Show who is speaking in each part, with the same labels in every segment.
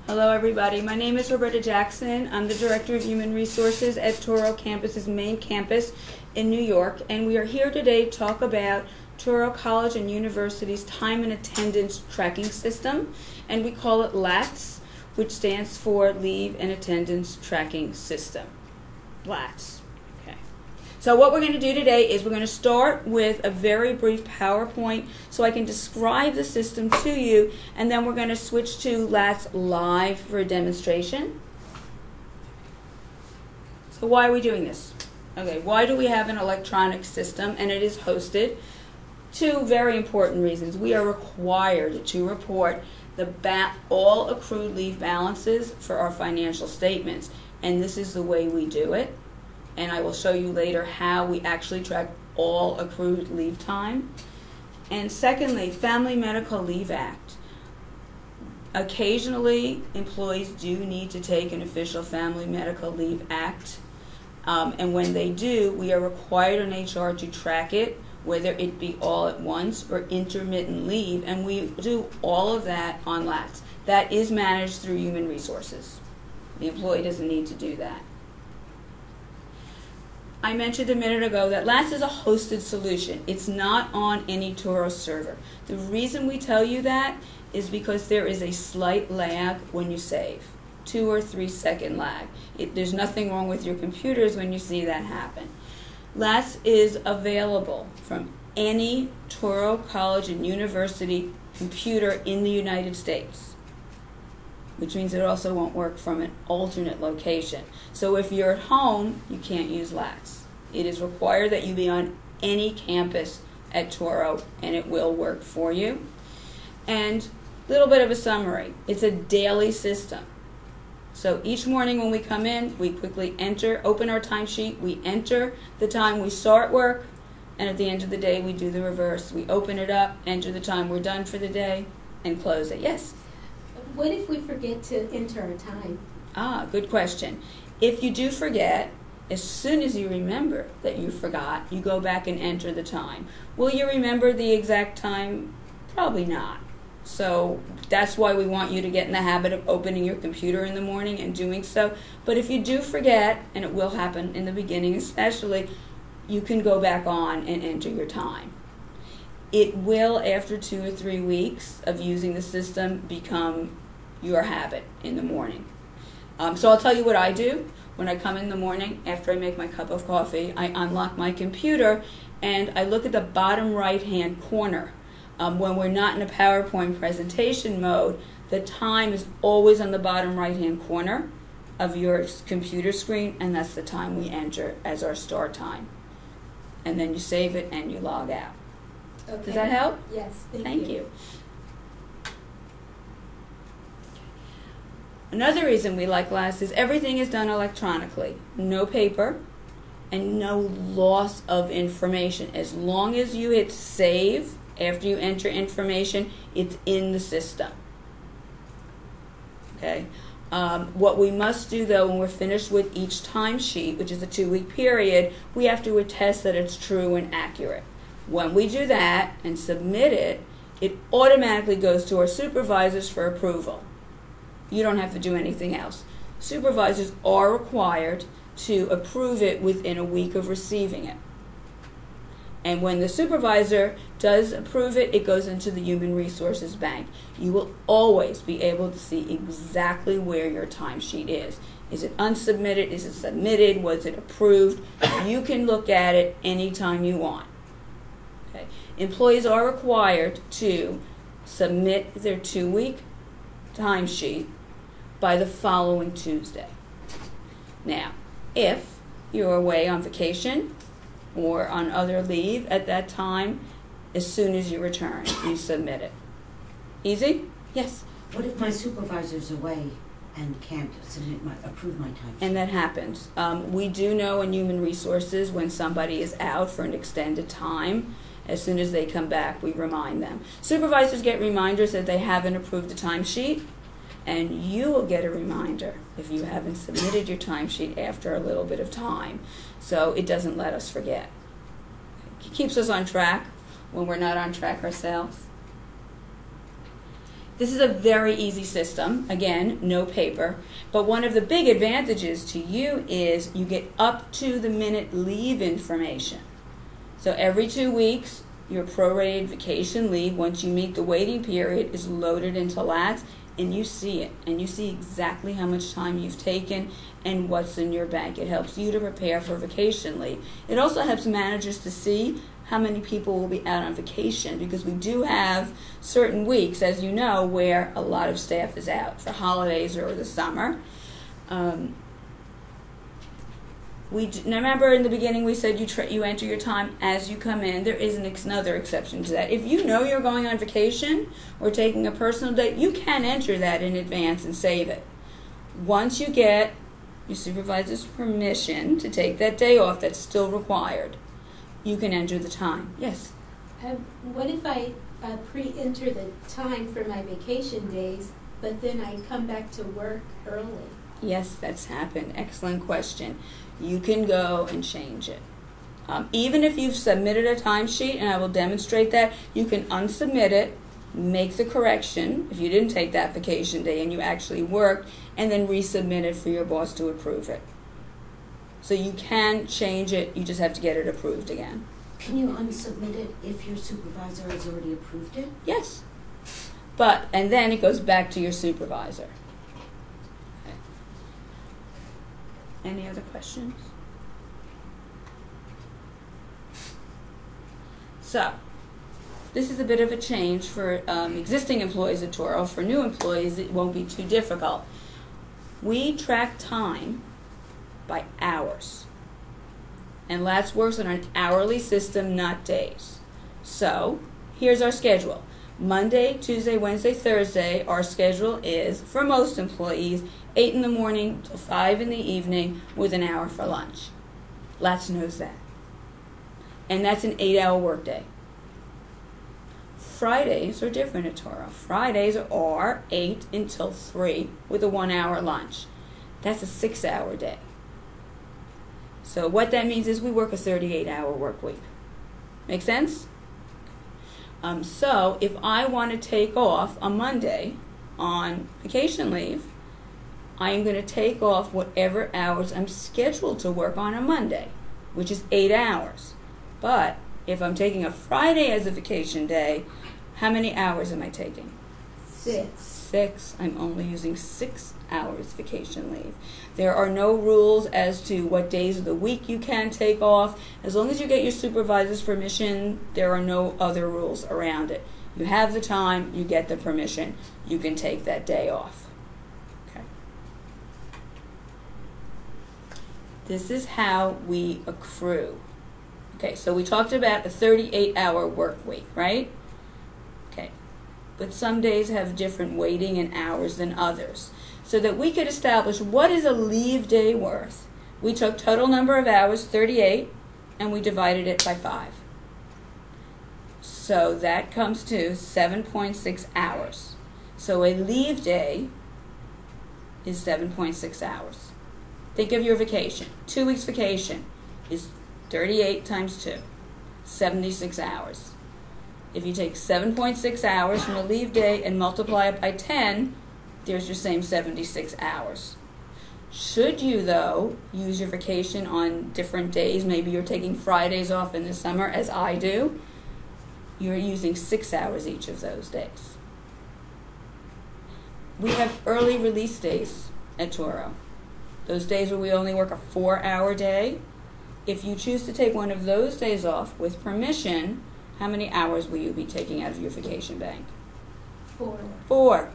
Speaker 1: Hello everybody, my name is Roberta Jackson. I'm the Director of Human Resources at Touro campus's main campus in New York, and we are here today to talk about Touro College and University's time and attendance tracking system, and we call it LATS, which stands for Leave and Attendance Tracking System. LATS. So what we're going to do today is we're going to start with a very brief PowerPoint so I can describe the system to you, and then we're going to switch to LATS Live for a demonstration. So why are we doing this? Okay, why do we have an electronic system and it is hosted? Two very important reasons. We are required to report all accrued leave balances for our financial statements, and this is the way we do it. And I will show you later how we actually track all accrued leave time. And secondly, Family Medical Leave Act. Occasionally, employees do need to take an official Family Medical Leave Act. And when they do, we are required in HR to track it, whether it be all at once or intermittent leave. And we do all of that on LATS. That is managed through Human Resources. The employee doesn't need to do that. I mentioned a minute ago that LATS is a hosted solution. It's not on any Touro server. The reason we tell you that is because there is a slight lag when you save, 2 or 3 second lag. There's nothing wrong with your computers when you see that happen. LATS is available from any Touro College and University computer in the United States, which means it also won't work from an alternate location. So if you're at home, you can't use LATS. It is required that you be on any campus at Touro, and it will work for you. And a little bit of a summary. It's a daily system. So each morning when we come in, we quickly open our timesheet, we enter the time we start work, and at the end of the day, we do the reverse. We open it up, enter the time we're done for the day, and close it. Yes?
Speaker 2: What if we forget to enter our time?
Speaker 1: Good question. If you do forget, as soon as you remember that you forgot, you go back and enter the time. Will you remember the exact time? Probably not. So that's why we want you to get in the habit of opening your computer in the morning and doing so. But if you do forget, and it will happen in the beginning especially, you can go back on and enter your time. It will, after 2 or 3 weeks of using the system, become your habit in the morning. So I'll tell you what I do. When I come in the morning, after I make my cup of coffee, I unlock my computer and I look at the bottom right-hand corner. When we're not in a PowerPoint presentation mode, the time is always on the bottom right-hand corner of your computer screen, and that's the time we enter as our start time. And then you save it and you log out.
Speaker 2: Okay.
Speaker 1: Does that help?
Speaker 2: Yes,
Speaker 1: thank you. Another reason we like LATS is everything is done electronically. No paper and no loss of information. As long as you hit save after you enter information, it's in the system. Okay. What we must do, though, when we're finished with each timesheet, which is a 2-week period, we have to attest that it's true and accurate. When we do that and submit it, it automatically goes to our supervisors for approval. You don't have to do anything else. Supervisors are required to approve it within a week of receiving it. And when the supervisor does approve it, it goes into the Human Resources Bank. You will always be able to see exactly where your timesheet is. Is it unsubmitted? Is it submitted? Was it approved? You can look at it anytime you want. Okay. Employees are required to submit their 2-week timesheet by the following Tuesday. Now, if you're away on vacation or on other leave at that time, as soon as you return, you submit it. Easy? Yes?
Speaker 3: What if my supervisor's away and can't approve my time?
Speaker 1: And that happens. We do know in Human Resources when somebody is out for an extended time, as soon as they come back, we remind them. Supervisors get reminders that they haven't approved the timesheet, and you will get a reminder if you haven't submitted your timesheet after a little bit of time. So it doesn't let us forget. It keeps us on track when we're not on track ourselves. This is a very easy system. Again, no paper. But one of the big advantages to you is you get up to the minute leave information. So every 2 weeks, your prorated vacation leave, once you meet the waiting period, is loaded into LATS, and you see it. And you see exactly how much time you've taken and what's in your bank. It helps you to prepare for vacation leave. It also helps managers to see how many people will be out on vacation, because we do have certain weeks, as you know, where a lot of staff is out for holidays or the summer. Remember in the beginning we said you enter your time as you come in. There is another exception to that. If you know you're going on vacation or taking a personal day, you can enter that in advance and save it. Once you get your supervisor's permission to take that day off, that's still required, you can enter the time. Yes?
Speaker 2: What if I pre-enter the time for my vacation days, but then I come back to work early?
Speaker 1: Yes, that's happened. Excellent question. You can go and change it. Even if you've submitted a timesheet, and I will demonstrate that, you can unsubmit it, make the correction if you didn't take that vacation day and you actually worked, and then resubmit it for your boss to approve it. So you can change it, you just have to get it approved again.
Speaker 3: Can you unsubmit it if your supervisor has already approved it?
Speaker 1: Yes. And then it goes back to your supervisor. Okay. Any other questions? So, this is a bit of a change for existing employees at Touro. For new employees, it won't be too difficult. We track time by hours. And LATS works on an hourly system, not days. So, here's our schedule. Monday, Tuesday, Wednesday, Thursday, our schedule is, for most employees, 8 in the morning till 5 in the evening with an hour for lunch. LATS knows that. And that's an 8-hour workday. Fridays are different at Touro. Fridays are 8 until 3 with a 1-hour lunch. That's a 6-hour day. So what that means is we work a 38-hour work week. Make sense? So if I want to take off a Monday on vacation leave, I am going to take off whatever hours I'm scheduled to work on a Monday, which is 8 hours. But if I'm taking a Friday as a vacation day, how many hours am I taking?
Speaker 2: 6.
Speaker 1: 6. I'm only using 6 hours vacation leave. There are no rules as to what days of the week you can take off. As long as you get your supervisor's permission, there are no other rules around it. You have the time, you get the permission, you can take that day off. Okay. This is how we accrue. Okay, so we talked about a 38-hour work week, right? Okay, but some days have different weighting and hours than others. So that we could establish what is a leave day worth, we took total number of hours, 38, and we divided it by 5. So that comes to 7.6 hours. So a leave day is 7.6 hours. Think of your vacation. 2 weeks vacation is 38 times 2, 76 hours. If you take 7.6 hours from a leave day and multiply it by 10, there's your same 76 hours. Should you, though, use your vacation on different days, maybe you're taking Fridays off in the summer, as I do, you're using 6 hours each of those days. We have early release days at Touro. Those days where we only work a 4-hour day. If you choose to take one of those days off with permission, how many hours will you be taking out of your vacation bank?
Speaker 2: 4.
Speaker 1: 4.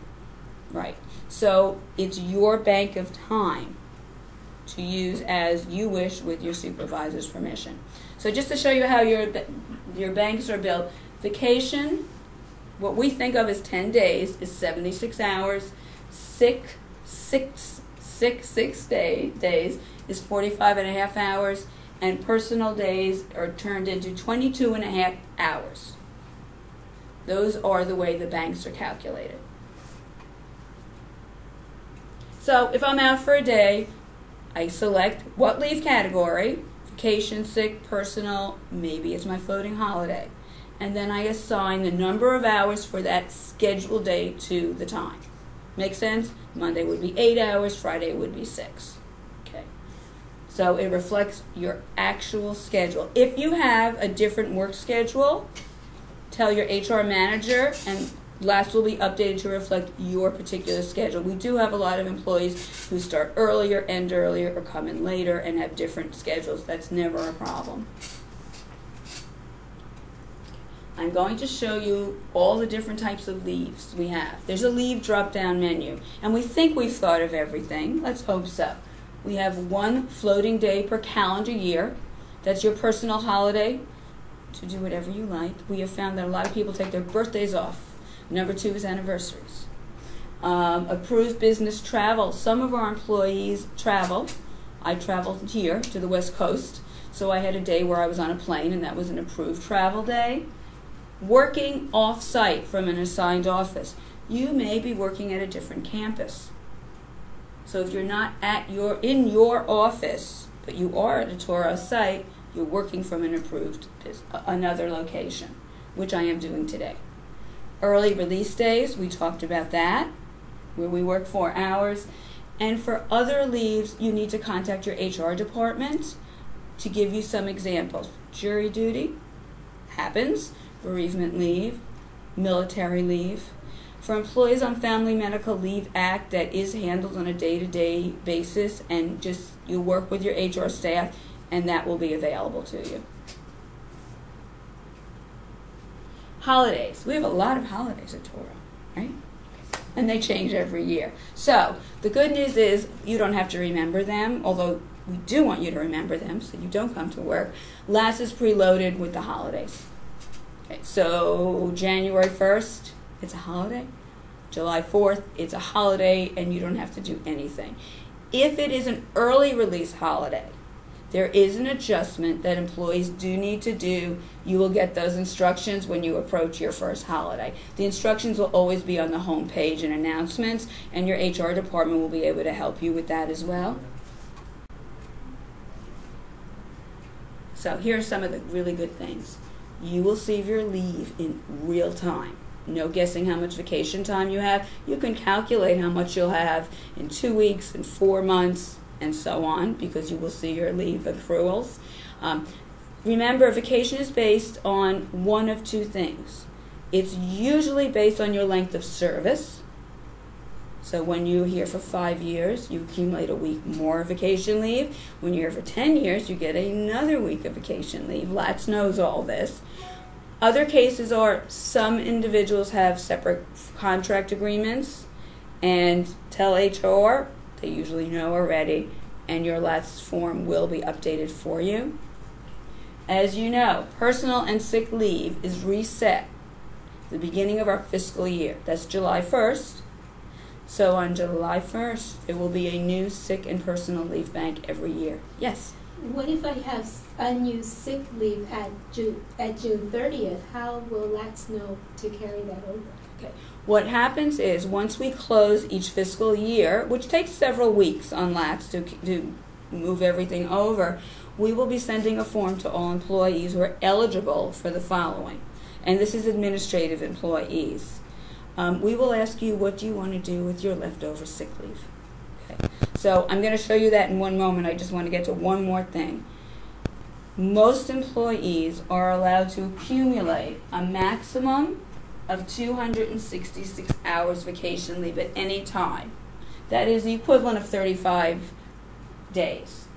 Speaker 1: Right. So it's your bank of time to use as you wish with your supervisor's permission. So just to show you how your banks are built, vacation, what we think of as 10 days is 76 hours. 6 days is 45 and a half hours. And personal days are turned into 22 and a half hours. Those are the way the banks are calculated. So if I'm out for a day, I select what leave category, vacation, sick, personal, maybe it's my floating holiday. and then I assign the number of hours for that scheduled day to the time. Make sense? Monday would be 8 hours, Friday would be 6. Okay. So it reflects your actual schedule. If you have a different work schedule, tell your HR manager, and LATS will be updated to reflect your particular schedule. We do have a lot of employees who start earlier, end earlier, or come in later and have different schedules. That's never a problem. I'm going to show you all the different types of leaves we have. There's a leave drop-down menu, and we think we've thought of everything. Let's hope so. We have one floating day per calendar year. That's your personal holiday to do whatever you like. We have found that a lot of people take their birthdays off. Number 2 is anniversaries. Approved business travel. Some of our employees travel. I traveled here to the West Coast, so I had a day where I was on a plane, and that was an approved travel day. Working off-site from an assigned office. You may be working at a different campus. So if you're not in your office, but you are at a Touro site, you're working from an approved another location, which I am doing today. Early release days, we talked about that, where we work 4 hours. And for other leaves, you need to contact your HR department to give you some examples. Jury duty happens. Bereavement leave, military leave. For employees on Family Medical Leave Act, that is handled on a day-to-day basis, and just you work with your HR staff, and that will be available to you. Holidays. We have a lot of holidays at Touro, right? And they change every year. So the good news is you don't have to remember them, although we do want you to remember them so you don't come to work. LATS is preloaded with the holidays. Okay, so January 1st, it's a holiday. July 4th, it's a holiday, and you don't have to do anything. If it is an early release holiday, there is an adjustment that employees do need to do. You will get those instructions when you approach your first holiday. The instructions will always be on the home page and announcements, and your HR department will be able to help you with that as well. So here are some of the really good things. You will see your leave in real time. No guessing how much vacation time you have. You can calculate how much you'll have in 2 weeks, in 4 months, and so on, because you will see your leave accruals. Remember, vacation is based on one of 2 things. It's usually based on your length of service. So when you're here for 5 years, you accumulate a week more vacation leave. When you're here for 10 years, you get another week of vacation leave. LATS knows all this. Other cases are some individuals have separate contract agreements, and tell HR, they usually know already, and your LATS form will be updated for you. As you know, personal and sick leave is reset at the beginning of our fiscal year. That's July 1st. So on July 1st, there will be a new sick and personal leave bank every year. Yes?
Speaker 2: What if I have unused sick leave at June 30th? How will LATS know to carry that over?
Speaker 1: Okay. What happens is once we close each fiscal year, which takes several weeks on LATS to move everything over, we will be sending a form to all employees who are eligible for the following. And this is administrative employees. We will ask you, what do you want to do with your leftover sick leave? Okay. So I'm going to show you that in one moment. I just want to get to one more thing. Most employees are allowed to accumulate a maximum of 266 hours vacation leave at any time. That is the equivalent of 35 days.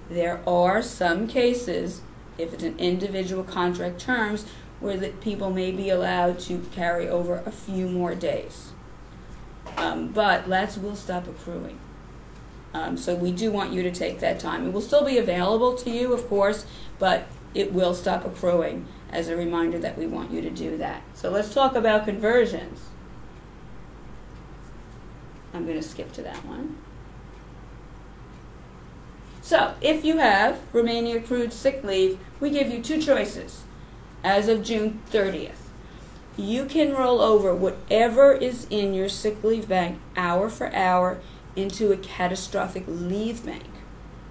Speaker 1: There are some cases, if it's an individual contract terms, where the people may be allowed to carry over a few more days. But LATS will stop accruing. So we do want you to take that time. It will still be available to you, of course, but it will stop accruing as a reminder that we want you to do that. So let's talk about conversions. I'm going to skip to that one. So if you have remaining accrued sick leave, we give you 2 choices. As of June 30th, you can roll over whatever is in your sick leave bank hour for hour into a catastrophic leave bank.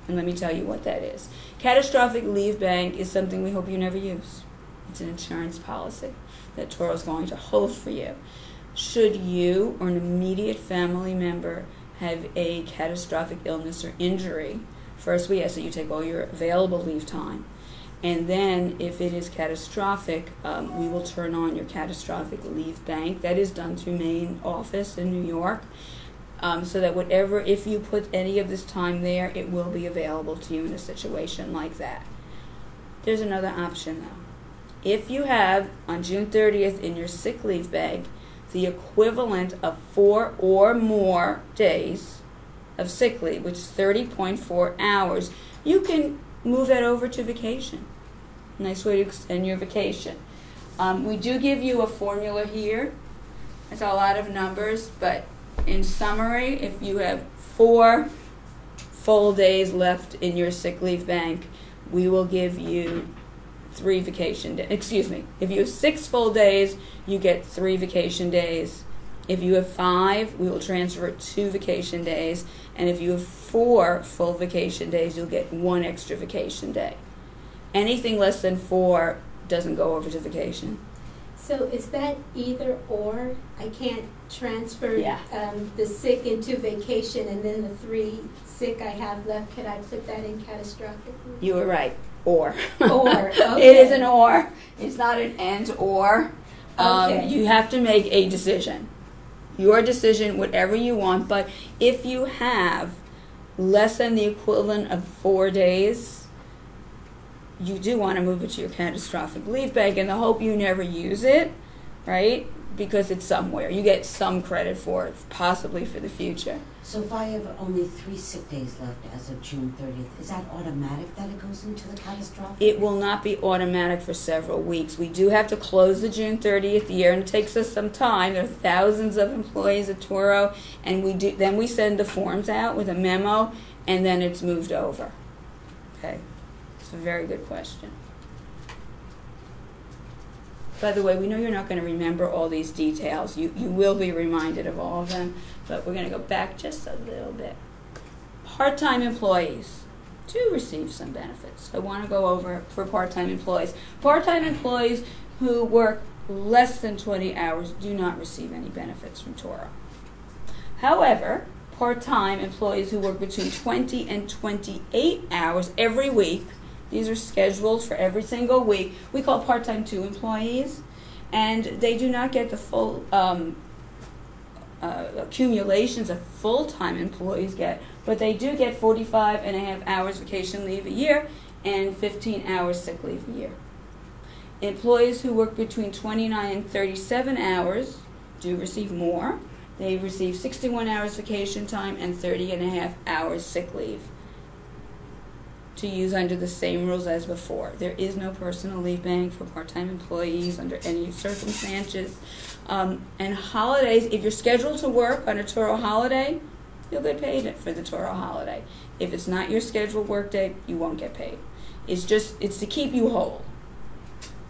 Speaker 1: And let me tell you what that is. Catastrophic leave bank is something we hope you never use. It's an insurance policy that Touro is going to hold for you. Should you or an immediate family member have a catastrophic illness or injury, first we ask that you take all your available leave time. And then if it is catastrophic, we will turn on your catastrophic leave bank. That is done through main office in New York. So that whatever, if you put any of this time there, it will be available to you in a situation like that. There's another option though. If you have on June 30th in your sick leave bank the equivalent of 4 or more days of sick leave, which is 30.4 hours, you can move that over to vacation. Nice way to extend your vacation. We do give you a formula here. It's a lot of numbers, but in summary, if you have 4 full days left in your sick leave bank, we will give you 3 vacation days. Excuse me. If you have 6 full days, you get 3 vacation days. If you have 5, we will transfer 2 vacation days. And if you have 4 full vacation days, you'll get 1 extra vacation day. Anything less than 4 doesn't go over to vacation.
Speaker 2: So is that either or? I can't transfer
Speaker 1: Yeah.
Speaker 2: the sick into vacation and then the 3 sick I have left. Could I put that in catastrophic?
Speaker 1: You were right. Or.
Speaker 2: Or,
Speaker 1: It
Speaker 2: okay.
Speaker 1: is an or. It's not an and or.
Speaker 2: Okay.
Speaker 1: You have to make a decision. Your decision, whatever you want. But if you have less than the equivalent of 4 days, you do want to move it to your catastrophic leave bank in the hope you never use it, right? Because it's somewhere. You get some credit for it, possibly for the future.
Speaker 3: So if I have only 3 sick days left as of June 30th, is that automatic that it goes into the catastrophic?
Speaker 1: It will not be automatic for several weeks. We do have to close the June 30th year, and it takes us some time. There are thousands of employees at Touro, and then we send the forms out with a memo, and then it's moved over. Okay, it's a very good question. By the way, we know you're not going to remember all these details. You will be reminded of all of them, but we're going to go back just a little bit. Part-time employees do receive some benefits. I want to go over for part-time employees. Part-time employees who work less than 20 hours do not receive any benefits from Touro. However, part-time employees who work between 20 and 28 hours every week, these are scheduled for every single week. We call part-time 2 employees, and they do not get the full accumulations of full-time employees get, but they do get 45.5 hours vacation leave a year and 15 hours sick leave a year. Employees who work between 29 and 37 hours do receive more. They receive 61 hours vacation time and 30.5 hours sick leave, to use under the same rules as before. There is no personal leave bank for part-time employees under any circumstances. And holidays, if you're scheduled to work on a Touro holiday, you'll get paid for the Touro holiday. If it's not your scheduled work day, you won't get paid. It's to keep you whole.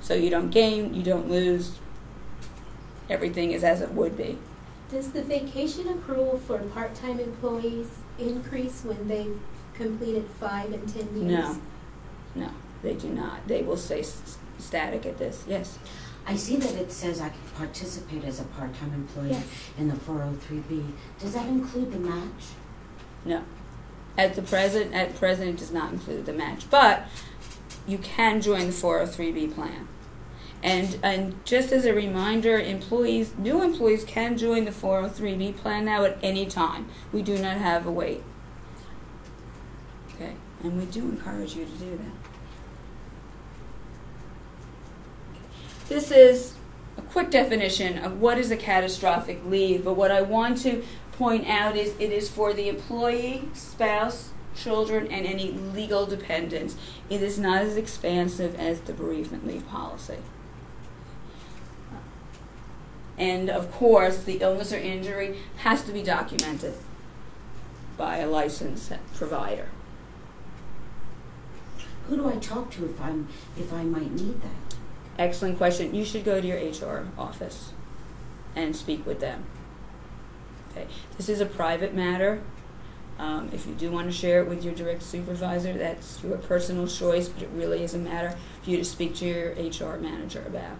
Speaker 1: So you don't gain, you don't lose. Everything is as it would be.
Speaker 2: Does the vacation accrual for part-time employees increase when they've completed 5 and 10 years?
Speaker 1: No, they do not. They will stay static at this. Yes.
Speaker 3: I see that it says I can participate as a part-time employee
Speaker 1: Yes.
Speaker 3: in the 403B. Does that include the match?
Speaker 1: No. At present, it does not include the match. But you can join the 403B plan. And just as a reminder, new employees can join the 403B plan now at any time. We do not have a wait. Okay, and we do encourage you to do that. This is a quick definition of what is a catastrophic leave, but what I want to point out is it is for the employee, spouse, children, and any legal dependents. It is not as expansive as the bereavement leave policy. And of course, the illness or injury has to be documented by a licensed provider.
Speaker 3: Who do I talk to if I might need that?
Speaker 1: Excellent question. You should go to your HR office and speak with them. Okay. This is a private matter. If you do want to share it with your direct supervisor, that's your personal choice, but it really is a matter for you to speak to your HR manager about.